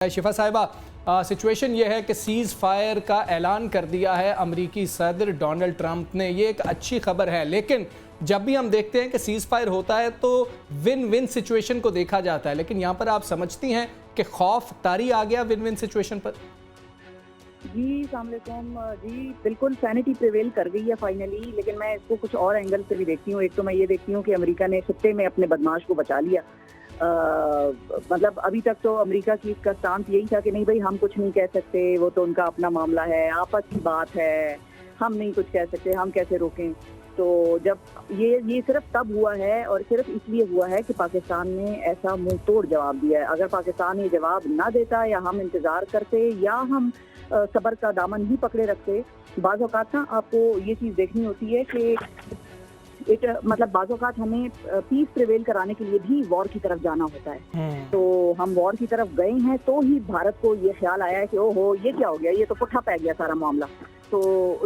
शिफा साहिबा, सिचुएशन ये है कि सीज़ फायर का ऐलान कर दिया है अमरीकी सदर डोनाल्ड ट्रंप ने। ये एक अच्छी खबर है, लेकिन जब भी हम देखते हैं कि सीज़ फायर होता है तो विन विन सिचुएशन को देखा जाता है, लेकिन यहाँ पर आप समझती हैं कि खौफ तारी आ गया विन विन सिचुएशन पर? जी अस्सलामुअलैकुम। जी बिल्कुल सैनिटी प्रिवेल कर गई है फाइनली, लेकिन मैं इसको कुछ और एंगल से भी देखती हूँ। एक तो मैं ये देखती हूँ कि अमेरिका ने खित्ते में अपने बदमाश को बचा लिया। मतलब अभी तक तो अमेरिका की इसका स्टांस यही था कि नहीं भाई हम कुछ नहीं कह सकते, वो तो उनका अपना मामला है, आपस की बात है, हम नहीं कुछ कह सकते, हम कैसे रोकें। तो जब ये सिर्फ तब हुआ है और सिर्फ इसलिए हुआ है कि पाकिस्तान ने ऐसा मुंह तोड़ जवाब दिया है। अगर पाकिस्तान ये जवाब ना देता या हम इंतजार करते या हम सब्र का दामन ही पकड़े रखते, बाज़ औक़ात ना आपको ये चीज़ देखनी होती है कि मतलब बाज़ औक़ात हमें पीस प्रिवेल कराने के लिए भी वॉर की तरफ जाना होता है। तो हम वॉर की तरफ गए हैं तो ही भारत को ये ख्याल आया है कि ओहो ये क्या हो गया, ये तो पुट्ठा पै गया सारा मामला। तो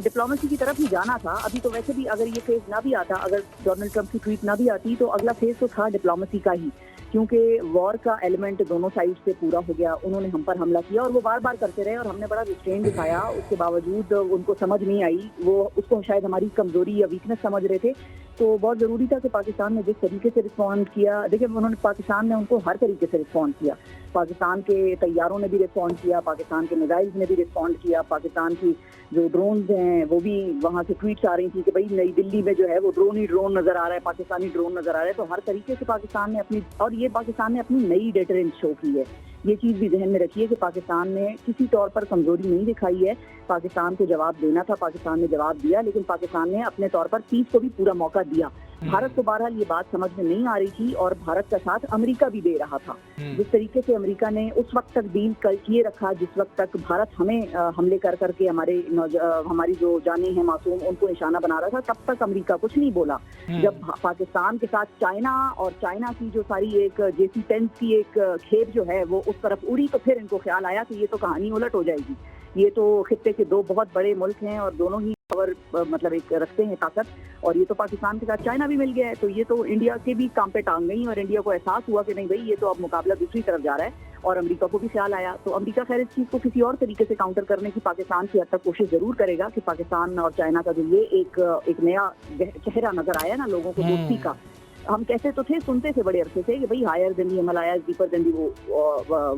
डिप्लोमेसी की तरफ ही जाना था। अभी तो वैसे भी अगर ये फेज ना भी आता, अगर डोनाल्ड ट्रंप की ट्वीट ना भी आती, तो अगला फेज तो था डिप्लोमेसी का ही, क्योंकि वॉर का एलिमेंट दोनों साइड से पूरा हो गया। उन्होंने हम पर हमला किया और वो बार बार करते रहे और हमने बड़ा रिस्ट्रेन दिखाया। उसके बावजूद उनको समझ नहीं आई, वो उसको शायद हमारी कमजोरी या वीकनेस समझ रहे थे। तो बहुत ज़रूरी था कि पाकिस्तान ने जिस तरीके से रिस्पॉन्ड किया, देखिए उन्होंने पाकिस्तान ने उनको हर तरीके से रिस्पॉन्ड किया। पाकिस्तान के तैयारों ने भी रिस्पॉन्ड किया, पाकिस्तान के मिसाइल्स ने भी रिस्पॉन्ड किया, पाकिस्तान की जो ड्रोन्स हैं वो भी, वहाँ से ट्वीट्स आ रही थी कि भाई नई दिल्ली में जो है वो ड्रोन ही ड्रोन नजर आ रहा है, पाकिस्तानी ड्रोन नजर आ रहा है। तो हर तरीके से पाकिस्तान ने अपनी, और ये पाकिस्तान ने अपनी नई डेटरेंस शो की है। ये चीज़ भी जहन में रखिए कि पाकिस्तान ने किसी तौर पर कमजोरी नहीं दिखाई है। पाकिस्तान को जवाब देना था, पाकिस्तान ने जवाब दिया, लेकिन पाकिस्तान ने अपने तौर पर पीस को भी पूरा मौका दिया। भारत को बहरहाल ये बात समझ में नहीं आ रही थी और भारत का साथ अमेरिका भी दे रहा था। जिस तरीके से अमेरिका ने उस वक्त तक डील किए रखा जिस वक्त तक भारत हमें हमले कर करके हमारी जो जाने हैं मासूम उनको निशाना बना रहा था, तब तक अमेरिका कुछ नहीं बोला। जब पाकिस्तान के साथ चाइना और चाइना की जो सारी एक JC-10 की एक खेप जो है वो उस तरफ उड़ी, तो फिर इनको ख्याल आया कि ये तो कहानी उलट हो जाएगी। ये तो खित्ते के दो बहुत बड़े मुल्क हैं और दोनों ही पावर मतलब एक रखते हैं ताकत, और ये तो पाकिस्तान के साथ चाइना भी मिल गया है। तो ये तो इंडिया के भी काम पे टांग गई और इंडिया को एहसास हुआ कि नहीं भाई ये तो अब मुकाबला दूसरी तरफ जा रहा है। और अमेरिका को भी ख्याल आया, तो अमेरिका खैर इस चीज़ को किसी और तरीके से काउंटर करने की पाकिस्तान की हद तक कोशिश जरूर करेगा कि पाकिस्तान और चाइना का जो ये एक नया चेहरा नजर आया ना लोगों को दोस्ती का। हम कहते तो थे, सुनते थे बड़े अरसे से कि भाई higher than the Himalayas, deeper than the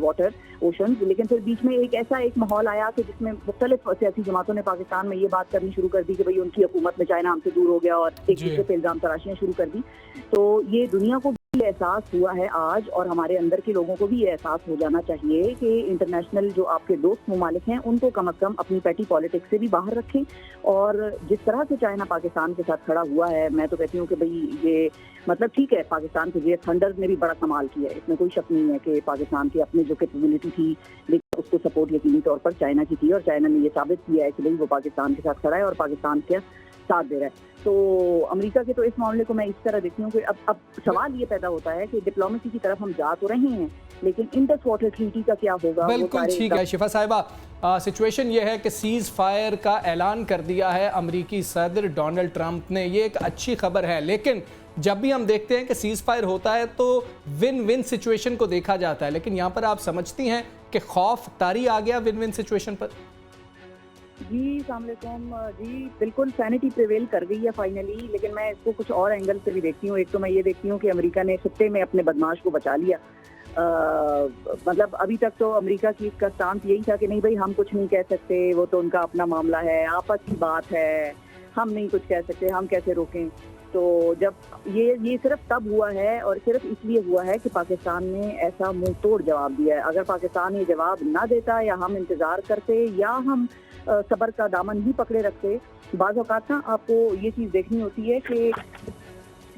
water ocean, लेकिन फिर बीच में एक माहौल आया कि जिसमें मुख्तलिफ सियासी जमातों ने पाकिस्तान में ये बात करनी शुरू कर दी कि भाई उनकी हुकूमत में चाइना हमसे दूर हो गया और एक दूसरे पे इल्जाम तराशियां शुरू कर दी। तो ये दुनिया को एहसास हुआ है आज, और हमारे अंदर के लोगों को भी ये एहसास हो जाना चाहिए कि इंटरनेशनल जो आपके दोस्त ममालिक हैं उनको कम अज़ कम अपनी पैटी पॉलिटिक्स से भी बाहर रखें। और जिस तरह से चाइना पाकिस्तान के साथ खड़ा हुआ है, मैं तो कहती हूँ कि भाई ये मतलब ठीक है, पाकिस्तान के ये थंडर ने भी बड़ा कमाल किया है, इसमें कोई शक नहीं है कि पाकिस्तान की अपनी जो कैपेबिलिटी थी, लेकिन उसको सपोर्ट यकीनी तौर पर चाइना की थी और चाइना ने ये साबित किया है कि भाई वो पाकिस्तान के साथ खड़ा है और पाकिस्तान के साथ दे रहा है। तो अमेरिका के तो इस मामले को मैं इस तरह देखती हूँ कि अब सवाल ये पैदा होता है कि डिप्लोमेसी की तरफ हम जा तो रहे हैं, लेकिन इंडस वाटर ट्रीटी का क्या होगा? बिल्कुल ठीक है शिफा साहिबा, सिचुएशन ये है कि सीज़ फायर का ऐलान कर दिया है अमरीकी सदर डोनाल्ड ट्रंप ने। ये एक अच्छी खबर है, लेकिन जब भी हम देखते हैं कि सीज़ फायर होता है तो विन विन सिचुएशन को देखा जाता है, लेकिन यहाँ पर आप समझती हैं कि खौफ तारी आ गया विन विन सिचुएशन पर? जी अस्सलामुअलैकुम। जी बिल्कुल सैनिटी प्रिवेल कर गई है फाइनली, लेकिन मैं इसको कुछ और एंगल से भी देखती हूँ। एक तो मैं ये देखती हूँ कि अमेरिका ने खित्ते में अपने बदमाश को बचा लिया। मतलब अभी तक तो अमेरिका की इसका स्टांस यही था कि नहीं भाई हम कुछ नहीं कह सकते, वो तो उनका अपना मामला है, आपस की बात है, हम नहीं कुछ कह सकते, हम कैसे रोकें। तो जब ये सिर्फ तब हुआ है और सिर्फ इसलिए हुआ है कि पाकिस्तान ने ऐसा मुंह तोड़ जवाब दिया है। अगर पाकिस्तान ये जवाब ना देता या हम इंतजार करते या हम सब्र का दामन ही पकड़े रखते, बाज़ औक़ात ना आपको ये चीज़ देखनी होती है कि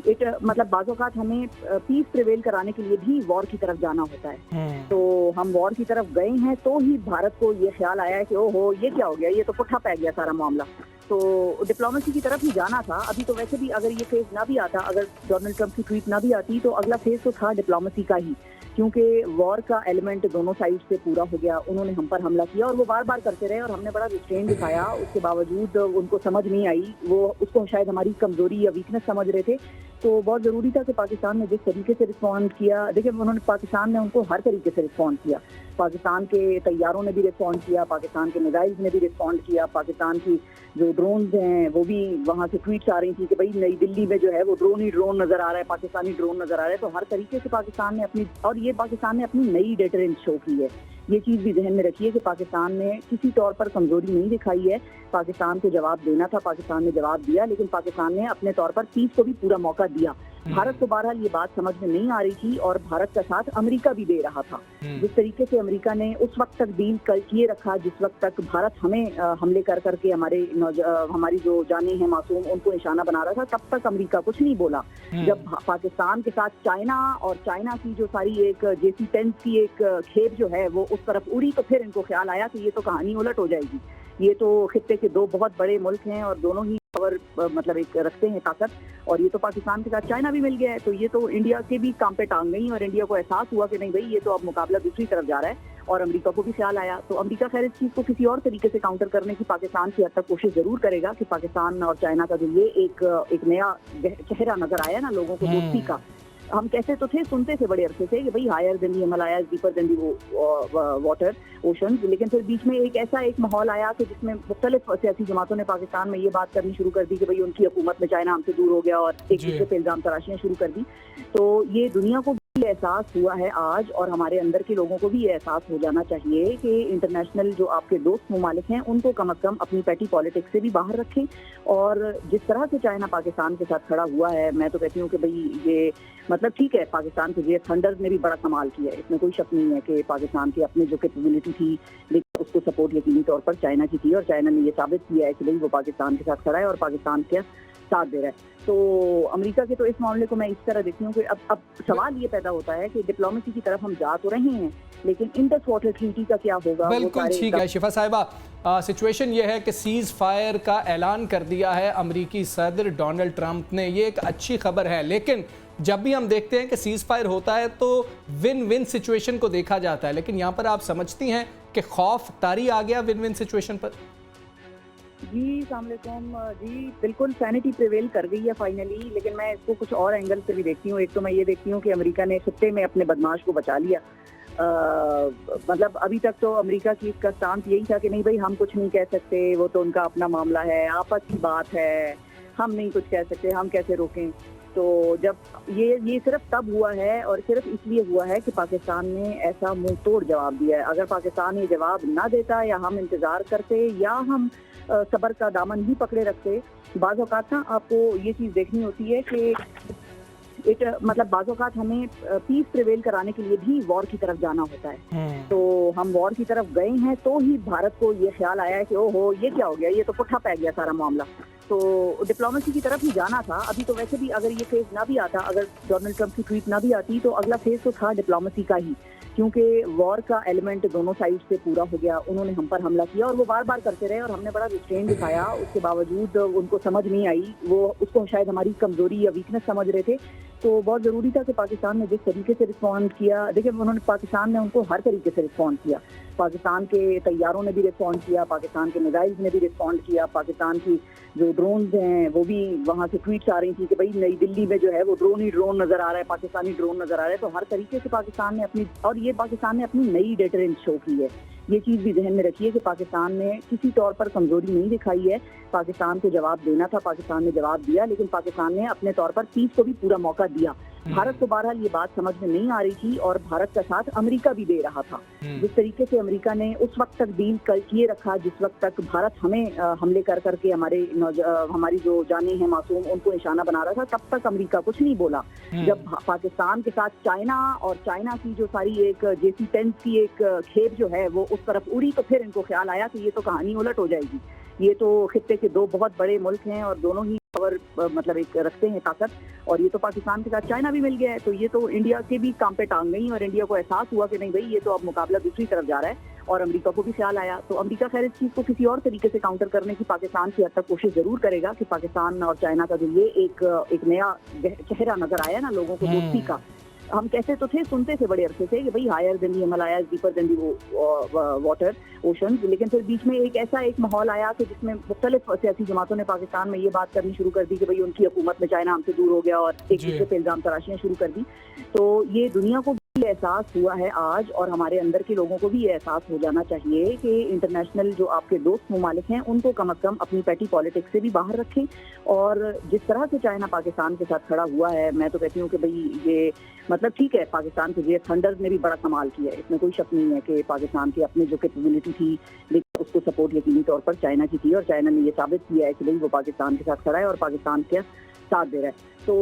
मतलब बाज़ औक़ात हमें पीस प्रिवेल कराने के लिए भी वॉर की तरफ जाना होता है। तो हम वॉर की तरफ गए हैं तो ही भारत को ये ख्याल आया है कि ओहो ये क्या हो गया, ये तो पुट्ठा पै गया सारा मामला। तो डिप्लोमेसी की तरफ ही जाना था। अभी तो वैसे भी अगर ये फेज ना भी आता, अगर डोनाल्ड ट्रंप की ट्वीट ना भी आती, तो अगला फेज तो था डिप्लोमेसी का ही, क्योंकि वॉर का एलिमेंट दोनों साइड से पूरा हो गया। उन्होंने हम पर हमला किया और वो बार बार करते रहे और हमने बड़ा रिस्ट्रेन दिखाया। उसके बावजूद उनको समझ नहीं आई, वो उसको शायद हमारी कमजोरी या वीकनेस समझ रहे थे। तो बहुत ज़रूरी था कि पाकिस्तान ने जिस तरीके से रिस्पॉन्ड किया, देखिए उन्होंने पाकिस्तान ने उनको हर तरीके से रिस्पॉन्ड किया। पाकिस्तान के तैयारों ने भी रिस्पॉन्ड किया, पाकिस्तान के मिसाइल्स ने भी रिस्पॉन्ड किया, पाकिस्तान की जो ड्रोन्स हैं वो भी वहाँ से ट्वीट्स आ रही थी कि भाई नई दिल्ली में जो है वो ड्रोन ही ड्रोन नज़र आ रहा है, पाकिस्तानी ड्रोन नज़र आ रहा है। तो हर तरीके से पाकिस्तान ने अपनी, और ये पाकिस्तान ने अपनी नई डेटरेंस शो की है। ये चीज़ भी जहन में रखिए कि पाकिस्तान ने किसी तौर पर कमजोरी नहीं दिखाई है। पाकिस्तान को जवाब देना था, पाकिस्तान ने जवाब दिया, लेकिन पाकिस्तान ने अपने तौर पर पीस को भी पूरा मौका दिया। भारत को बहरहाल ये बात समझ में नहीं आ रही थी और भारत का साथ अमेरिका भी दे रहा था। जिस तरीके से अमेरिका ने उस वक्त तक डील किए रखा जिस वक्त तक भारत हमें हमले कर करके हमारी जो जाने हैं मासूम उनको निशाना बना रहा था, तब तक अमेरिका कुछ नहीं बोला। जब पाकिस्तान के साथ चाइना और चाइना की जो सारी एक JC-10 की एक खेप जो है वो उस तरफ उड़ी, तो फिर इनको ख्याल आया कि ये तो कहानी उलट हो जाएगी। ये तो खित्ते के दो बहुत बड़े मुल्क हैं और दोनों ही पावर मतलब एक रखते हैं ताकत, और ये तो पाकिस्तान के साथ चाइना भी मिल गया है, तो ये तो इंडिया के भी काम पे टांग गई और इंडिया को एहसास हुआ कि नहीं भाई ये तो अब मुकाबला दूसरी तरफ जा रहा है। और अमेरिका को भी ख्याल आया, तो अमेरिका खैर इस चीज़ को किसी और तरीके से काउंटर करने की पाकिस्तान की हद तक कोशिश जरूर करेगा कि पाकिस्तान और चाइना का जो ये एक नया चेहरा नजर आया ना लोगों को दोस्ती का। हम कहते तो थे, सुनते थे बड़े अरसे से कि भाई higher than the Himalayas, deeper than the water ocean, लेकिन फिर बीच में एक माहौल आया कि जिसमें मुख्तलिफ सियासी जमातों ने पाकिस्तान में ये बात करनी शुरू कर दी कि भाई उनकी हुकूमत में चाइना हमसे दूर हो गया और एक दूसरे पे इल्जाम तराशियां शुरू कर दी। तो ये दुनिया को भी एहसास हुआ है आज, और हमारे अंदर के लोगों को भी ये एहसास हो जाना चाहिए कि इंटरनेशनल जो आपके दोस्त ममालिक हैं उनको कम अज़ कम अपनी पैटी पॉलिटिक्स से भी बाहर रखें। और जिस तरह से चाइना पाकिस्तान के साथ खड़ा हुआ है, मैं तो कहती हूँ कि भाई ये मतलब ठीक है, पाकिस्तान के जे थंडर ने भी बड़ा कमाल किया है, इसमें कोई शक नहीं है कि पाकिस्तान की अपनी जो कैपेबिलिटी थी, लेकिन उसको सपोर्ट यकीनी तौर पर चाइना की थी, और चाइना ने ये साबित किया है कि भाई वो पाकिस्तान के साथ खड़ा है और पाकिस्तान के साथ दे रहा है। तो अमेरिका के तो इस मामले को मैं इस तरह देखती हूँ कि अब सवाल ये पैदा होता है कि डिप्लोमेसी की तरफ हम जा तो रहे हैं, लेकिन इंडस वाटर ट्रीटी का क्या होगा? बिल्कुल ठीक है शिफा साहिबा, सिचुएशन ये है कि सीज फायर का ऐलान कर दिया है अमेरिकी सदर डोनाल्ड ट्रंप ने। ये एक अच्छी खबर है, लेकिन जब भी हम देखते हैं कि सीज फायर होता है तो विन विन सिचुएशन को देखा जाता है, लेकिन यहाँ पर आप समझती हैं कि खौफ तारी आ गया विन विन सिचुएशन पर? जी अस्सलामुअलैकुम। जी बिल्कुल सैनिटी प्रिवेल कर गई है फाइनली, लेकिन मैं इसको कुछ और एंगल से भी देखती हूँ। एक तो मैं ये देखती हूँ कि अमेरिका ने खित्ते में अपने बदमाश को बचा लिया। मतलब अभी तक तो अमेरिका की इसका स्टांस यही था कि नहीं भाई हम कुछ नहीं कह सकते, वो तो उनका अपना मामला है, आपस की बात है, हम नहीं कुछ कह सकते, हम कैसे रोकें। तो जब ये सिर्फ तब हुआ है और सिर्फ इसलिए हुआ है कि पाकिस्तान ने ऐसा मुंह तोड़ जवाब दिया है। अगर पाकिस्तान ये जवाब ना देता या हम इंतज़ार करते या हम सब्र का दामन ही पकड़े रखते, बाज़ औक़ात ना आपको ये चीज़ देखनी होती है कि मतलब बाज़ औक़ात हमें पीस प्रिवेल कराने के लिए भी वॉर की तरफ जाना होता है। तो हम वॉर की तरफ गए हैं तो ही भारत को ये ख्याल आया है कि ओहो ये क्या हो गया, ये तो पुट्ठा पै गया सारा मामला। तो डिप्लोमेसी की तरफ ही जाना था। अभी तो वैसे भी अगर ये फेज ना भी आता, अगर डोनाल्ड ट्रंप की ट्वीट ना भी आती, तो अगला फेज तो था डिप्लोमेसी का ही, क्योंकि वॉर का एलिमेंट दोनों साइड से पूरा हो गया। उन्होंने हम पर हमला किया और वो बार बार करते रहे और हमने बड़ा रिस्ट्रेन दिखाया, उसके बावजूद उनको समझ नहीं आई, वो उसको शायद हमारी कमजोरी या वीकनेस समझ रहे थे। तो बहुत ज़रूरी था कि पाकिस्तान ने जिस तरीके से रिस्पॉन्ड किया, देखिए पाकिस्तान ने उनको हर तरीके से रिस्पॉन्ड किया। पाकिस्तान के तैयारों ने भी रिस्पॉन्ड किया, पाकिस्तान के मिसाइल्स ने भी रिस्पॉन्ड किया, पाकिस्तान की जो ड्रोन्स हैं वो भी वहाँ से ट्वीट्स आ रही थी कि भाई नई दिल्ली में जो है वो ड्रोन ही ड्रोन नज़र आ रहा है, पाकिस्तानी ड्रोन नज़र आ रहा है। तो हर तरीके से पाकिस्तान ने अपनी, और ये पाकिस्तान ने अपनी नई डेटरेंस शो की है। ये चीज़ भी जहन में रखिए कि पाकिस्तान ने किसी तौर पर कमजोरी नहीं दिखाई है। पाकिस्तान को जवाब देना था, पाकिस्तान ने जवाब दिया, लेकिन पाकिस्तान ने अपने तौर पर पीस को भी पूरा मौका दिया। भारत को बहरहाल ये बात समझ में नहीं आ रही थी और भारत का साथ अमेरिका भी दे रहा था। जिस तरीके से अमेरिका ने उस वक्त तक डील किए रखा जिस वक्त तक भारत हमें हमले कर करके हमारी जो जाने हैं मासूम उनको निशाना बना रहा था, तब तक अमेरिका कुछ नहीं बोला। जब पाकिस्तान के साथ चाइना और चाइना की जो सारी एक JC-10 की एक खेप जो है वो उस तरफ उड़ी, तो फिर इनको ख्याल आया कि ये तो कहानी उलट हो जाएगी। ये तो खित्ते के दो बहुत बड़े मुल्क हैं और दोनों ही पावर मतलब एक रखते हैं ताकत, और ये तो पाकिस्तान के साथ चाइना भी मिल गया है, तो ये तो इंडिया के भी काम पे टांग गई और इंडिया को एहसास हुआ कि नहीं भाई ये तो अब मुकाबला दूसरी तरफ जा रहा है। और अमेरिका को भी ख्याल आया, तो अमेरिका खैर इस चीज़ को किसी और तरीके से काउंटर करने की पाकिस्तान की हद तक कोशिश जरूर करेगा कि पाकिस्तान और चाइना का जो ये एक नया चेहरा नजर आया ना लोगों को दोस्ती का। हम कहते तो थे, सुनते थे बड़े अरसे से कि भाई higher than the Himalayas, deeper than the water ocean, लेकिन फिर बीच में एक माहौल आया कि जिसमें मुख्तलिफ सियासी जमातों ने पाकिस्तान में ये बात करनी शुरू कर दी कि भाई उनकी हुकूमत में चाइना हमसे दूर हो गया और एक दूसरे पे इल्जाम तराशियां शुरू कर दी। तो ये दुनिया को एहसास हुआ है आज, और हमारे अंदर के लोगों को भी ये एहसास हो जाना चाहिए कि इंटरनेशनल जो आपके दोस्त ममालिक हैं उनको कम अज़ कम अपनी पैटी पॉलिटिक्स से भी बाहर रखें। और जिस तरह से चाइना पाकिस्तान के साथ खड़ा हुआ है, मैं तो कहती हूँ कि भाई ये मतलब ठीक है, पाकिस्तान के जे थंडर ने भी बड़ा कमाल किया है, इसमें कोई शक नहीं है कि पाकिस्तान की अपनी जो कैपेबिलिटी थी, लेकिन उसको सपोर्ट यकीनी तौर पर चाइना की थी, और चाइना ने ये साबित किया है कि भाई वो पाकिस्तान के साथ खड़ा है और पाकिस्तान के साथ दे रहा है। तो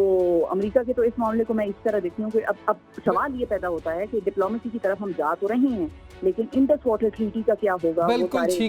अमेरिका के तो इस मामले को मैं इस तरह देखती हूँ कि अब सवाल ये पैदा होता है कि डिप्लोमेसी की तरफ हम जा तो रहे हैं, लेकिन इंडस वाटर ट्रीटी का क्या होगा? बिल्कुल ठीक